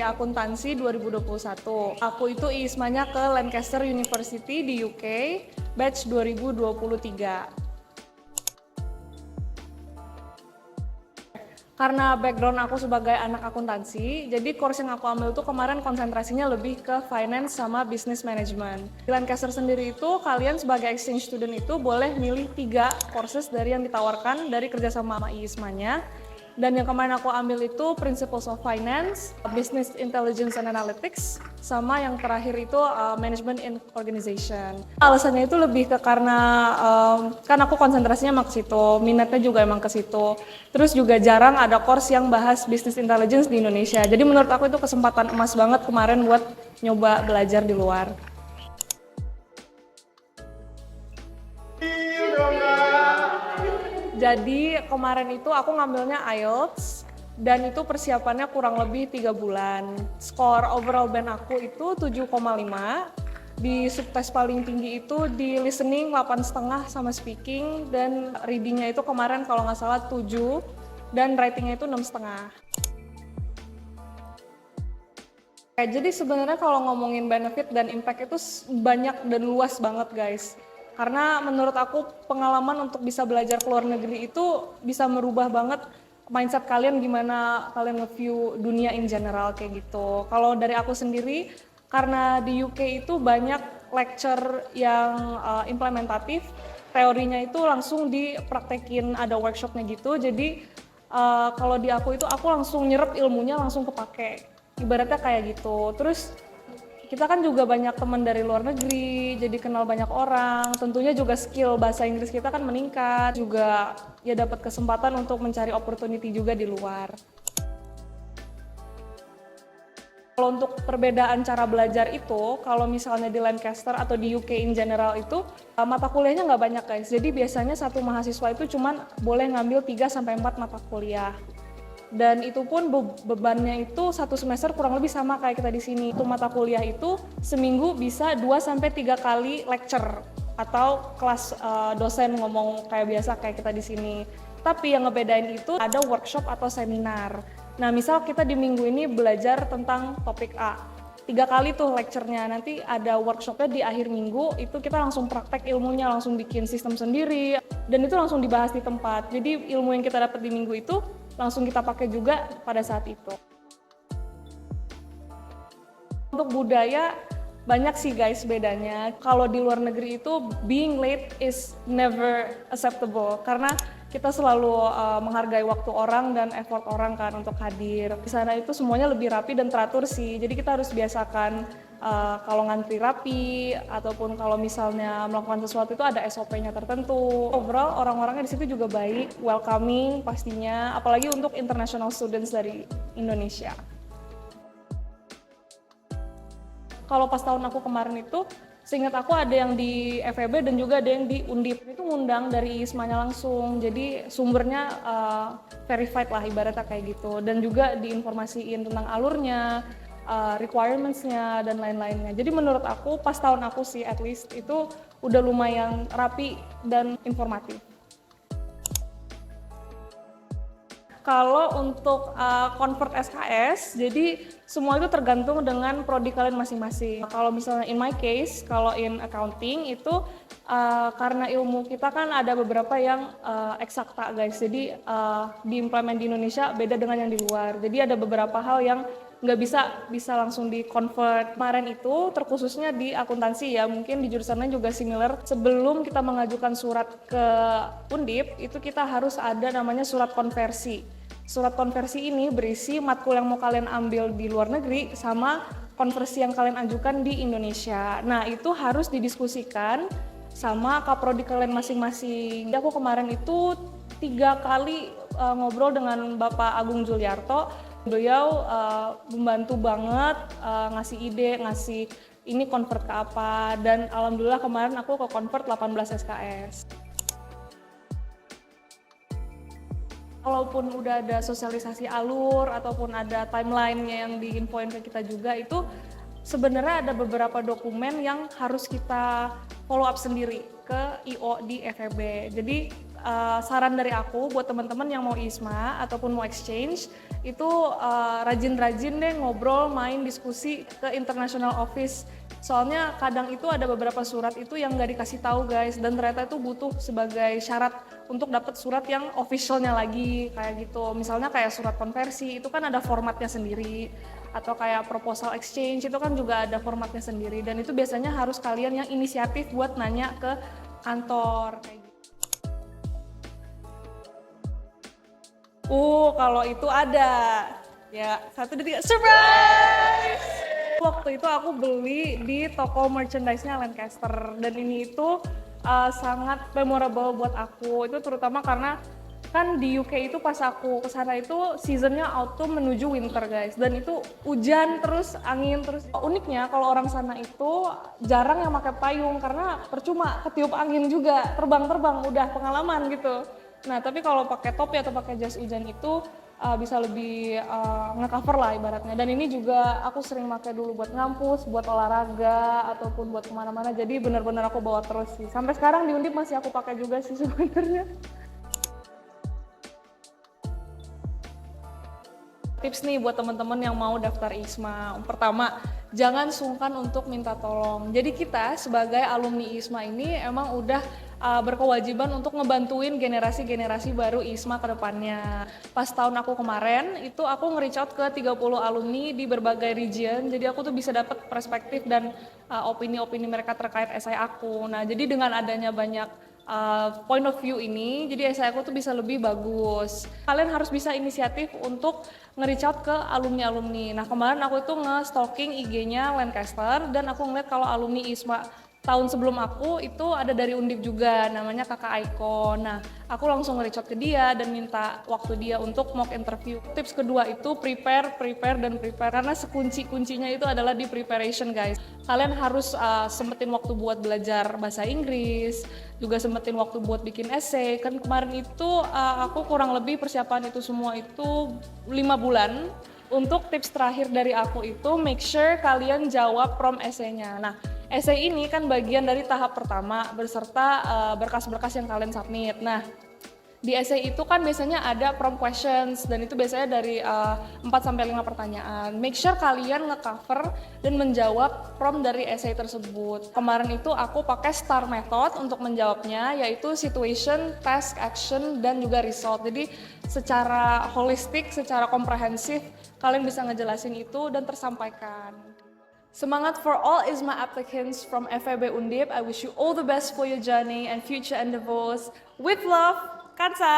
Akuntansi 2021. Aku itu ISMA-nya ke Lancaster University di UK, batch 2023. Karena background aku sebagai anak akuntansi, jadi course yang aku ambil tuh kemarin konsentrasinya lebih ke finance sama business management. Di Lancaster sendiri itu, kalian sebagai exchange student itu boleh milih 3 courses dari yang ditawarkan dari kerjasama sama ISMA-nya. Dan yang kemarin aku ambil itu Principles of Finance, Business Intelligence and Analytics, sama yang terakhir itu Management in Organization. Alasannya itu lebih ke karena kan aku konsentrasinya emang ke situ, minatnya juga emang ke situ. Terus juga jarang ada course yang bahas Business Intelligence di Indonesia. Jadi menurut aku itu kesempatan emas banget kemarin buat nyoba belajar di luar. Jadi kemarin itu aku ngambilnya IELTS dan itu persiapannya kurang lebih 3 bulan. Skor overall band aku itu 7,5. Di subtes paling tinggi itu di listening 8,5 sama speaking, dan readingnya itu kemarin kalau nggak salah 7 dan writingnya itu 6,5. Jadi sebenarnya kalau ngomongin benefit dan impact itu banyak dan luas banget guys. Karena menurut aku pengalaman untuk bisa belajar ke luar negeri itu bisa merubah banget mindset kalian, gimana kalian nge-view dunia in general kayak gitu. Kalau dari aku sendiri, karena di UK itu banyak lecture yang implementatif, teorinya itu langsung dipraktekin, ada workshopnya gitu. Jadi kalau di aku itu aku langsung nyerap ilmunya, langsung kepake. Ibaratnya kayak gitu. Terus kita kan juga banyak teman dari luar negeri, jadi kenal banyak orang. Tentunya juga skill bahasa Inggris kita kan meningkat, juga ya dapat kesempatan untuk mencari opportunity juga di luar. Kalau untuk perbedaan cara belajar itu, kalau misalnya di Lancaster atau di UK in general itu, mata kuliahnya nggak banyak guys. Jadi biasanya satu mahasiswa itu cuman boleh ngambil 3-4 mata kuliah. Dan itu pun bebannya itu satu semester kurang lebih sama kayak kita di sini. Itu mata kuliah itu seminggu bisa 2-3 kali lecture atau kelas dosen ngomong kayak biasa kayak kita di sini. Tapi yang ngebedain itu ada workshop atau seminar. Nah, misal kita di minggu ini belajar tentang topik A. 3 kali tuh lecture-nya, nanti ada workshopnya di akhir minggu, itu kita langsung praktek ilmunya, langsung bikin sistem sendiri, dan itu langsung dibahas di tempat. Jadi ilmu yang kita dapat di minggu itu langsung kita pakai juga pada saat itu. Untuk budaya, banyak sih guys bedanya. Kalau di luar negeri itu, being late is never acceptable, karena kita selalu menghargai waktu orang dan effort orang kan untuk hadir. Di sana itu semuanya lebih rapi dan teratur sih, jadi kita harus biasakan kalau ngantri rapi, ataupun kalau misalnya melakukan sesuatu itu ada SOP-nya tertentu. Overall orang-orangnya di situ juga baik, welcoming pastinya, apalagi untuk international students dari Indonesia. Kalau pas tahun aku kemarin itu, seingat aku ada yang di FEB dan juga ada yang di Undip. Itu ngundang dari ISMA-nya langsung, jadi sumbernya verified lah ibaratnya kayak gitu. Dan juga diinformasiin tentang alurnya, requirements-nya, dan lain-lainnya. Jadi menurut aku, pas tahun aku sih at least, itu udah lumayan rapi dan informatif. Kalau untuk convert SKS, jadi semua itu tergantung dengan prodi kalian masing-masing. Kalau misalnya in my case, kalau in accounting itu karena ilmu kita kan ada beberapa yang eksakta guys, jadi diimplement di Indonesia beda dengan yang di luar. Jadi ada beberapa hal yang nggak bisa langsung di-convert. Kemarin itu terkhususnya di akuntansi ya, mungkin di jurusannya juga similar. Sebelum kita mengajukan surat ke Undip, itu kita harus ada namanya surat konversi. Surat konversi ini berisi matkul yang mau kalian ambil di luar negeri sama konversi yang kalian ajukan di Indonesia. Nah, itu harus didiskusikan sama kaprodi kalian masing-masing. Aku kemarin itu 3 kali ngobrol dengan Bapak Agung Juliarto. Beliau membantu banget, ngasih ide, ngasih ini convert ke apa, dan alhamdulillah kemarin aku ke convert 18 SKS. Walaupun udah ada sosialisasi alur ataupun ada timeline-nya yang diinfoin ke kita juga, itu sebenarnya ada beberapa dokumen yang harus kita follow up sendiri ke IO di FEB. Jadi saran dari aku buat teman-teman yang mau ISMA ataupun mau exchange, itu rajin-rajin deh ngobrol, main, diskusi ke international office. Soalnya kadang itu ada beberapa surat itu yang nggak dikasih tahu guys, dan ternyata itu butuh sebagai syarat untuk dapat surat yang officialnya lagi kayak gitu. Misalnya kayak surat konversi itu kan ada formatnya sendiri, atau kayak proposal exchange itu kan juga ada formatnya sendiri, dan itu biasanya harus kalian yang inisiatif buat nanya ke kantor kayak gitu. Kalau itu ada. Ya, 1 detik surprise! Waktu itu aku beli di toko merchandise-nya Lancaster, dan ini itu sangat memorable buat aku. Itu terutama karena kan di UK itu pas aku kesana itu seasonnya autumn menuju winter guys, dan itu hujan terus, angin terus. Uniknya kalau orang sana itu jarang yang pakai payung karena percuma, ketiup angin juga, terbang-terbang, udah pengalaman gitu. Nah tapi kalau pakai topi atau pakai jas hujan itu bisa lebih nge-cover lah ibaratnya. Dan ini juga aku sering pakai dulu buat ngampus, buat olahraga, ataupun buat kemana-mana. Jadi benar-benar aku bawa terus sih. Sampai sekarang di Undip masih aku pakai juga sih sebenarnya. Tips nih buat teman-teman yang mau daftar ISMA. Pertama, jangan sungkan untuk minta tolong. Jadi kita sebagai alumni ISMA ini emang udah berkewajiban untuk ngebantuin generasi-generasi baru ISMA ke depannya. Pas tahun aku kemarin, itu aku nge-reach out ke 30 alumni di berbagai region. Jadi aku tuh bisa dapat perspektif dan opini-opini mereka terkait esai aku. Nah, jadi dengan adanya banyak point of view ini, jadi esai aku tuh bisa lebih bagus. Kalian harus bisa inisiatif untuk nge-reach out ke alumni-alumni. Nah kemarin aku itu nge-stalking IG-nya Lancaster, dan aku ngeliat kalau alumni ISMA tahun sebelum aku itu ada dari Undip juga, namanya Kakak Aiko. Nah aku langsung nge-reach out ke dia dan minta waktu dia untuk mock interview. Tips kedua itu prepare, karena kuncinya itu adalah di preparation guys. Kalian harus sempetin waktu buat belajar bahasa Inggris, juga sempetin waktu buat bikin essay. Kan kemarin itu aku kurang lebih persiapan itu semua itu 5 bulan. Untuk tips terakhir dari aku itu make sure kalian jawab prompt essay-nya. Nah, essay ini kan bagian dari tahap pertama beserta berkas-berkas yang kalian submit. Nah, di essay itu kan biasanya ada prompt questions, dan itu biasanya dari 4-5 pertanyaan. Make sure kalian nge-cover dan menjawab prompt dari essay tersebut. Kemarin itu aku pakai STAR method untuk menjawabnya, yaitu situation, task, action, dan juga result. Jadi secara holistik, secara komprehensif, kalian bisa ngejelasin itu dan tersampaikan. Semangat for all ISMA applicants from FEB Undip. I wish you all the best for your journey and future endeavors. With love, Kansa!